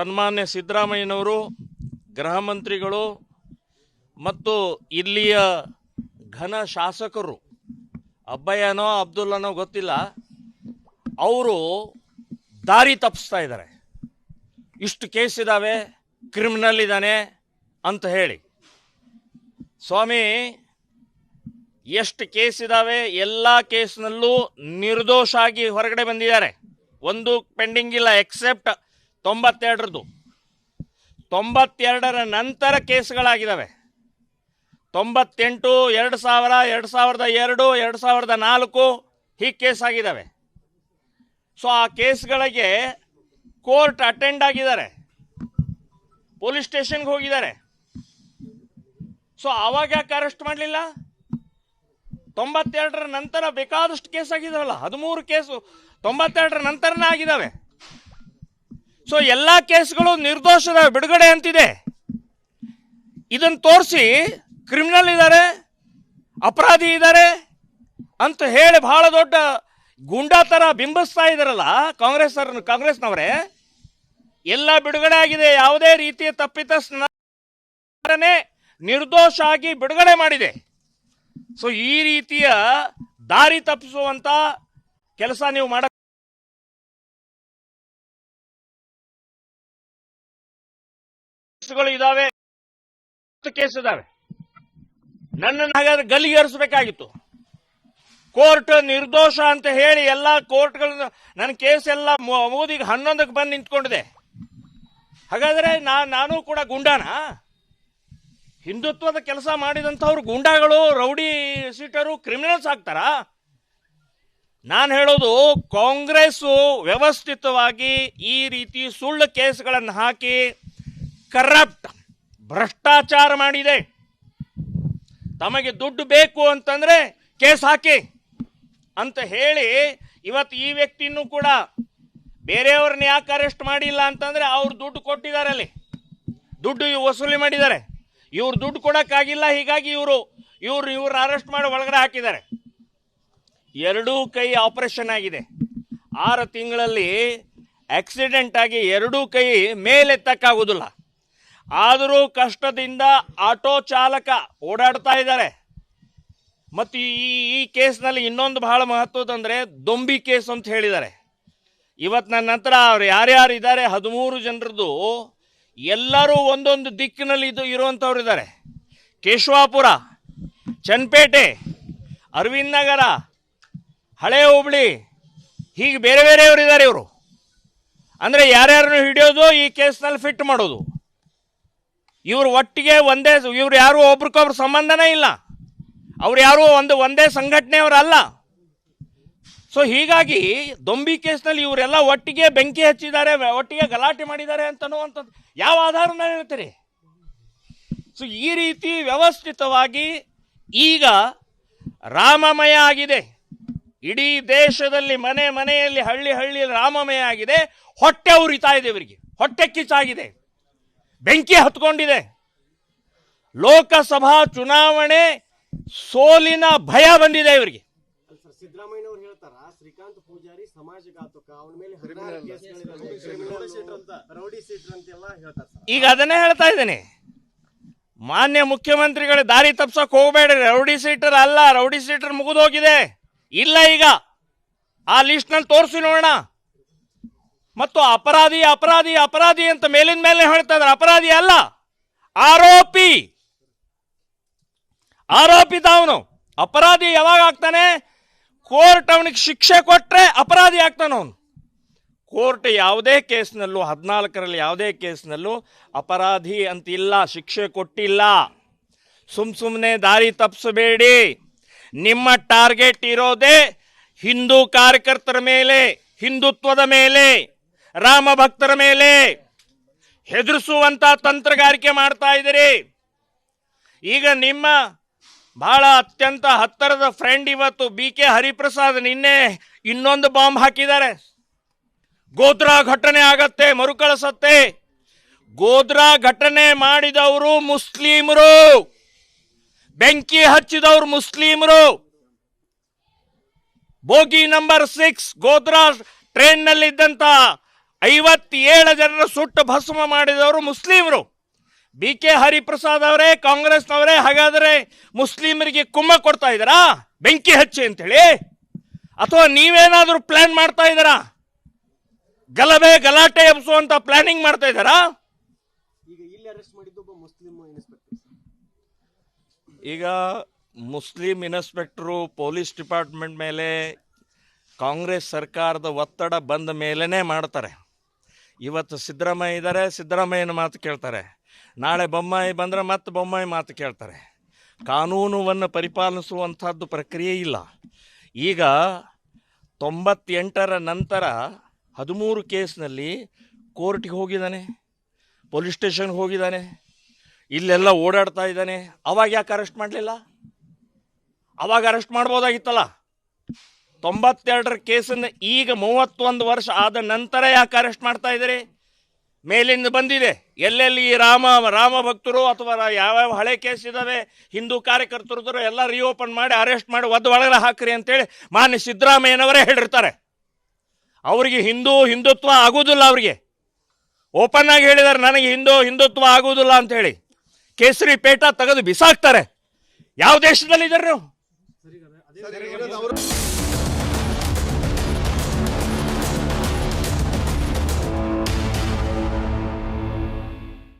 ಸನ್ಮಾನ್ಯ ಸಿದ್ದರಾಮಯ್ಯನವರು, ಗೃಹ ಮಂತ್ರಿಗಳು ಮತ್ತು ಇಲ್ಲಿಯ ಘನ ಶಾಸಕರು, ಅಬ್ಬಯ್ಯನೋ ಅಬ್ದುಲ್ಲನೋ ಗೊತ್ತಿಲ್ಲ, ಅವರು ದಾರಿ ತಪ್ಪಿಸ್ತಾ ಇದ್ದಾರೆ. ಇಷ್ಟು ಕೇಸ್ ಇದ್ದಾವೆ, ಕ್ರಿಮಿನಲ್ ಇದ್ದಾನೆ ಅಂತ ಹೇಳಿ. ಸ್ವಾಮಿ, ಎಷ್ಟು ಕೇಸ್ ಇದ್ದಾವೆ, ಎಲ್ಲ ಕೇಸ್ನಲ್ಲೂ ನಿರ್ದೋಷ ಆಗಿ ಹೊರಗಡೆ ಬಂದಿದ್ದಾರೆ. ಒಂದು ಪೆಂಡಿಂಗ್ ಇಲ್ಲ, ಎಕ್ಸೆಪ್ಟ್ 92ರದ್ದು. 92ರ ನಂತರ ಕೇಸ್ಗಳಾಗಿದ್ದಾವೆ. 98, 2000, 2002, 2004 ಹೀಗೆ ಕೇಸ್ ಆಗಿದ್ದಾವೆ. ಸೊ ಆ ಕೇಸ್ಗಳಿಗೆ ಕೋರ್ಟ್ ಅಟೆಂಡ್ ಆಗಿದ್ದಾರೆ, ಪೊಲೀಸ್ ಸ್ಟೇಷನ್ಗೆ ಹೋಗಿದ್ದಾರೆ. ಸೊ ಅವಾಗ ಯಾಕೆ ಅರೆಸ್ಟ್ ಮಾಡಲಿಲ್ಲ? 92ರ ನಂತರ ಬೇಕಾದಷ್ಟು ಕೇಸ್ ಆಗಿದಾವಲ್ಲ, 13 ಕೇಸು 92ರ ನಂತರನೇ ಆಗಿದ್ದಾವೆ. ಸೊ ಎಲ್ಲ ಕೇಸ್ಗಳು ನಿರ್ದೋಷದ ಬಿಡುಗಡೆ ಅಂತಿದೆ. ಇದನ್ನು ತೋರಿಸಿ ಕ್ರಿಮಿನಲ್ ಇದ್ದಾರೆ, ಅಪರಾಧಿ ಇದ್ದಾರೆ ಅಂತ ಹೇಳಿ ಬಹಳ ದೊಡ್ಡ ಗುಂಡಾ ಥರ ಬಿಂಬಿಸ್ತಾ ಇದ್ದಾರಲ್ಲ ಕಾಂಗ್ರೆಸ್ನವರೇ. ಎಲ್ಲ ಬಿಡುಗಡೆ ಆಗಿದೆ, ಯಾವುದೇ ರೀತಿಯ ತಪ್ಪಿತಸ್ಥನೇ ನಿರ್ದೋಷ ಆಗಿ ಬಿಡುಗಡೆ ಮಾಡಿದೆ. ಸೊ ಈ ರೀತಿಯ ದಾರಿ ತಪ್ಪಿಸುವಂತ ಕೆಲಸ ನೀವು ಮಾಡ ಇದಾವೆ, ಕೇಸ್ ಇದಾವೆ. ನನ್ನನ್ನು ಹಾಗಾದ್ರೆ ಗಲ್ಲಿಗೇರಿಸಬೇಕಾಗಿತ್ತು. ಕೋರ್ಟ್ ನಿರ್ದೋಷ ಅಂತ ಹೇಳಿ ಎಲ್ಲ ಕೋರ್ಟ್ಗಳನ್ನ, ನನ್ನ ಕೇಸ್ ಎಲ್ಲ ಮೋದಿಗೆ 11ಕ್ಕೆ ಬಂದು ನಿಂತ್ಕೊಂಡಿದೆ. ಹಾಗಾದ್ರೆ ನಾನು ಕೂಡ ಗುಂಡಾನ? ಹಿಂದುತ್ವದ ಕೆಲಸ ಮಾಡಿದಂಥವ್ರು ಗುಂಡಾಗಳು, ರೌಡಿ ಸೀಟರು, ಕ್ರಿಮಿನಲ್ಸ್ ಆಗ್ತಾರಾ? ನಾನು ಹೇಳೋದು, ಕಾಂಗ್ರೆಸ್ಸು ವ್ಯವಸ್ಥಿತವಾಗಿ ಈ ರೀತಿ ಸುಳ್ಳು ಕೇಸ್ಗಳನ್ನು ಹಾಕಿ ಕರಪ್ಟ್, ಭ್ರಷ್ಟಾಚಾರ ಮಾಡಿದೆ. ತಮಗೆ ದುಡ್ಡು ಬೇಕು ಅಂತಂದ್ರೆ ಕೇಸ್ ಹಾಕಿ ಅಂತ ಹೇಳಿ ಇವತ್ತು ಈ ವ್ಯಕ್ತಿನೂ ಕೂಡ ಬೇರೆಯವ್ರನ್ನ ಯಾಕೆ ಅರೆಸ್ಟ್ ಮಾಡಿಲ್ಲ ಅಂತಂದ್ರೆ ಅವ್ರು ದುಡ್ಡು ಕೊಟ್ಟಿದ್ದಾರೆ, ಅಲ್ಲಿ ದುಡ್ಡು ವಸೂಲಿ ಮಾಡಿದ್ದಾರೆ. ಇವ್ರು ದುಡ್ಡು ಕೊಡಕ್ಕಾಗಿಲ್ಲ, ಹೀಗಾಗಿ ಇವ್ರನ್ನ ಅರೆಸ್ಟ್ ಮಾಡಿ ಒಳಗಡೆ ಹಾಕಿದ್ದಾರೆ. 2 ಕೈ ಆಪರೇಷನ್ ಆಗಿದೆ. 6 ತಿಂಗಳಲ್ಲಿ ಆಕ್ಸಿಡೆಂಟ್ ಆಗಿ 2 ಕೈ ಮೇಲೆತ್ತಕ್ಕಾಗೋದಿಲ್ಲ. ಆದರೂ ಕಷ್ಟದಿಂದ ಆಟೋ ಚಾಲಕ ಓಡಾಡ್ತಾ ಇದ್ದಾರೆ. ಮತ್ತು ಈ ಕೇಸ್ನಲ್ಲಿ ಇನ್ನೊಂದು ಬಹಳ ಮಹತ್ವದಂದ್ರೆ ದೊಂಬಿ ಕೇಸ್ ಅಂತ ಹೇಳಿದ್ದಾರೆ. ಇವತ್ತು ನನ್ನ ಹತ್ರ ಅವ್ರು ಯಾರ್ಯಾರು ಇದ್ದಾರೆ 13 ಜನರದ್ದು ಎಲ್ಲರೂ ಒಂದೊಂದು ದಿಕ್ಕಿನಲ್ಲಿ ಇರುವಂಥವ್ರು ಇದ್ದಾರೆ. ಕೇಶವಾಪುರ, ಚನ್ನಪೇಟೆ, ಅರವಿಂದ್ ನಗರ, ಹಳೆ ಹುಬ್ಳಿ, ಹೀಗೆ ಬೇರೆ ಬೇರೆಯವರು ಇದ್ದಾರೆ. ಇವರು ಅಂದರೆ ಯಾರ್ಯಾರನ್ನು ಹಿಡಿಯೋದು, ಈ ಕೇಸ್ನಲ್ಲಿ ಫಿಟ್ ಮಾಡೋದು. ಇವರು ಒಟ್ಟಿಗೆ ಇವ್ರು ಯಾರು ಒಬ್ರಿಗೊಬ್ರು ಸಂಬಂಧನೇ ಇಲ್ಲ, ಅವ್ರು ಯಾರು ಒಂದೇ ಸಂಘಟನೆಯವರಲ್ಲ. ಸೊ ಹೀಗಾಗಿ ದೊಂಬಿ ಕೇಸ್ನಲ್ಲಿ ಇವರೆಲ್ಲ ಒಟ್ಟಿಗೆ ಬೆಂಕಿ ಹಚ್ಚಿದ್ದಾರೆ, ಒಟ್ಟಿಗೆ ಗಲಾಟೆ ಮಾಡಿದ್ದಾರೆ ಅಂತನ್ನುವಂಥದ್ದು ಯಾವ ಆಧಾರ ಮೇಲೆ ಹೇಳ್ತೀರಿ? ಸೊ ಈ ರೀತಿ ವ್ಯವಸ್ಥಿತವಾಗಿ ಈಗ ರಾಮಮಯ ಆಗಿದೆ. ಇಡೀ ದೇಶದಲ್ಲಿ ಮನೆಯಲ್ಲಿ ಹಳ್ಳಿ ರಾಮಮಯ ಆಗಿದೆ. ಹೊಟ್ಟೆ ಉರಿತಾ ಇದೆ, ಇವರಿಗೆ ಹೊಟ್ಟೆ ಕಿಚ್ಚಾಗಿದೆ, ಬೆಂಕಿ ಹತ್ಕೊಂಡಿದೆ. ಲೋಕಸಭಾ ಚುನಾವಣೆ ಸೋಲಿನ ಭಯ ಬಂದಿದೆ ಇವರಿಗೆ. ಸಿದ್ದರಾಮಯ್ಯ ಅವರು ಹೇಳ್ತಾರ, ಶ್ರೀಕಾಂತ್ ಪೂಜಾರಿ ಸಮಾಜಘಾತಕ, ಅವನ ಮೇಲೆ ರೌಡಿ ಸೀಟರ್ ಅಂತೆಲ್ಲ ಹೇಳ್ತಾರೆ. ಈಗ ಅದನ್ನೇ ಹೇಳ್ತಾ ಇದ್ದೇನೆ, ಮಾನ್ಯ ಮುಖ್ಯಮಂತ್ರಿಗಳ ದಾರಿ ತಪ್ಸಕ್ ಹೋಗಬೇಡ್ರಿ. ರೌಡಿ ಸೀಟರ್ ಅಲ್ಲ, ರೌಡಿ ಸೀಟರ್ ಮುಗಿದೋಗಿದೆ, ಇಲ್ಲ. ಈಗ ಆ ಲಿಸ್ಟ್ ನಲ್ಲಿ ತೋರಿಸಿ ನೋಡೋಣ. ಮತ್ತು ಅಪರಾಧಿ ಅಂತ ಮೇಲಿನ ಮೇಲೆ ಹೇಳ್ತಾ ಇದ್ದಾರೆ. ಅಪರಾಧಿ ಅಲ್ಲ, ಆರೋಪಿತ ಅವನು. ಅಪರಾಧಿ ಯಾವಾಗ ಆಗ್ತಾನೆ? ಕೋರ್ಟ್ ಅವನಿಗೆ ಶಿಕ್ಷೆ ಕೊಟ್ರೆ ಅಪರಾಧಿ ಆಗ್ತಾನೆ ಅವನು. ಕೋರ್ಟ್ ಯಾವುದೇ ಕೇಸ್ನಲ್ಲೂ 14ರಲ್ಲಿ ಯಾವುದೇ ಕೇಸ್ನಲ್ಲೂ ಅಪರಾಧಿ ಅಂತ ಇಲ್ಲ, ಶಿಕ್ಷೆ ಕೊಟ್ಟಿಲ್ಲ. ಸುಮ್ಮನೆ ದಾರಿ ತಪ್ಪಿಸಬೇಡಿ. ನಿಮ್ಮ ಟಾರ್ಗೆಟ್ ಇರೋದೇ ಹಿಂದೂ ಕಾರ್ಯಕರ್ತರ ಮೇಲೆ, ಹಿಂದುತ್ವದ ಮೇಲೆ, ರಾಮ ಭಕ್ತರ ಮೇಲೆ ಹೆದರಿಸುವಂತ ತಂತ್ರಗಾರಿಕೆ ಮಾಡ್ತಾ ಇದ್ದೀರಿ. ಈಗ ನಿಮ್ಮ ಬಹಳ ಅತ್ಯಂತ ಹತ್ತಿರದ ಫ್ರೆಂಡ್ ಇವತ್ತು BK ಹರಿಪ್ರಸಾದ್ ನಿನ್ನೆ ಇನ್ನೊಂದು ಬಾಂಬ್ ಹಾಕಿದ್ದಾರೆ. ಗೋಧ್ರಾ ಘಟನೆ ಆಗತ್ತೆ, ಮರುಕಳಿಸತ್ತೆ. ಗೋಧ್ರಾ ಘಟನೆ ಮಾಡಿದವರು ಮುಸ್ಲಿಮರು, ಬೆಂಕಿ ಹಚ್ಚಿದವರು ಮುಸ್ಲಿಮರು. ಬೋಗಿ ನಂಬರ್ 6 ಗೋಧ್ರಾ ಟ್ರೈನ್ನಲ್ಲಿದ್ದಂಥ 57 ಜನರ ಸುಟ್ಟು ಭಸ್ಮ ಮಾಡಿದವರು ಮುಸ್ಲಿಮರು. ಬಿ ಕೆ ಹರಿಪ್ರಸಾದ್ ಅವರೇ, ಕಾಂಗ್ರೆಸ್ನವರೇ, ಹಾಗಾದರೆ ಮುಸ್ಲಿಮರಿಗೆ ಕುಮ್ಮ ಕೊಡ್ತಾ ಇದ್ದೀರಾ ಬೆಂಕಿ ಹಚ್ಚಿ ಅಂತೇಳಿ? ಅಥವಾ ನೀವೇನಾದರೂ ಪ್ಲಾನ್ ಮಾಡ್ತಾ ಇದ್ದೀರಾ? ಗಲಾಟೆ ಎಬ್ಸುವಂತ ಪ್ಲಾನಿಂಗ್ ಮಾಡ್ತಾ ಇದ್ದಾರಾ? ಈಗ ಇಲ್ಲಿ ಅರೆಸ್ಟ್ ಮಾಡಿದ್ದು ಒಬ್ಬ ಮುಸ್ಲಿಂ ಇನ್ಸ್ಪೆಕ್ಟರ್. ಈಗ ಮುಸ್ಲಿಂ ಇನ್ಸ್ಪೆಕ್ಟರು ಪೊಲೀಸ್ ಡಿಪಾರ್ಟ್ಮೆಂಟ್ ಮೇಲೆ ಕಾಂಗ್ರೆಸ್ ಸರ್ಕಾರದ ಒತ್ತಡ ಬಂದ ಮೇಲೇ ಮಾಡ್ತಾರೆ. ಇವತ್ತು ಸಿದ್ದರಾಮಯ್ಯ ಇದ್ದಾರೆ, ಸಿದ್ದರಾಮಯ್ಯನ ಮಾತು ಕೇಳ್ತಾರೆ. ನಾಳೆ ಬೊಮ್ಮಾಯಿ ಬಂದರೆ ಮತ್ತೆ ಬೊಮ್ಮಾಯಿ ಮಾತು ಕೇಳ್ತಾರೆ. ಕಾನೂನುವನ್ನು ಪರಿಪಾಲಿಸುವಂಥದ್ದು ಪ್ರಕ್ರಿಯೆ ಇಲ್ಲ. ಈಗ 98ರ ನಂತರ 13 ಕೇಸ್ನಲ್ಲಿ ಕೋರ್ಟ್ಗೆ ಹೋಗಿದ್ದಾನೆ, ಪೊಲೀಸ್ ಸ್ಟೇಷನ್ಗೆ ಹೋಗಿದ್ದಾನೆ, ಇಲ್ಲೆಲ್ಲ ಓಡಾಡ್ತಾ ಇದ್ದಾನೆ. ಅವಾಗ ಯಾಕೆ ಅರೆಸ್ಟ್ ಮಾಡಲಿಲ್ಲ? ಅವಾಗ ಅರೆಸ್ಟ್ ಮಾಡ್ಬೋದಾಗಿತ್ತಲ್ಲ. 92ರ ಕೇಸನ್ನು ಈಗ 31 ವರ್ಷ ಆದ ನಂತರ ಯಾಕೆ ಅರೆಸ್ಟ್ ಮಾಡ್ತಾ ಇದ್ದೀರಿ? ಮೇಲಿಂದ ಬಂದಿದೆ. ಎಲ್ಲೆಲ್ಲಿ ರಾಮ ಭಕ್ತರು ಅಥವಾ ಯಾವ್ಯಾವ ಹಳೆ ಕೇಸ್ ಇದ್ದಾವೆ, ಹಿಂದೂ ಕಾರ್ಯಕರ್ತರು ಎಲ್ಲ ರಿಓಪನ್ ಮಾಡಿ ಅರೆಸ್ಟ್ ಮಾಡಿ ಒಳಗಡೆ ಹಾಕ್ರಿ ಅಂತೇಳಿ ಮಾನ್ಯ ಸಿದ್ದರಾಮಯ್ಯನವರೇ ಹೇಳಿರ್ತಾರೆ. ಅವರಿಗೆ ಹಿಂದುತ್ವ ಆಗೋದಿಲ್ಲ. ಅವರಿಗೆ ಓಪನ್ ಆಗಿ ಹೇಳಿದ್ದಾರೆ, ನನಗೆ ಹಿಂದುತ್ವ ಆಗೋದಿಲ್ಲ ಅಂತೇಳಿ. ಕೇಸರಿ ಪೇಟ ತೆಗೆದು ಬಿಸಾಕ್ತಾರೆ. ಯಾವ ದೇಶದಲ್ಲಿ ಇದ್ದಾರೆ ನೀವು?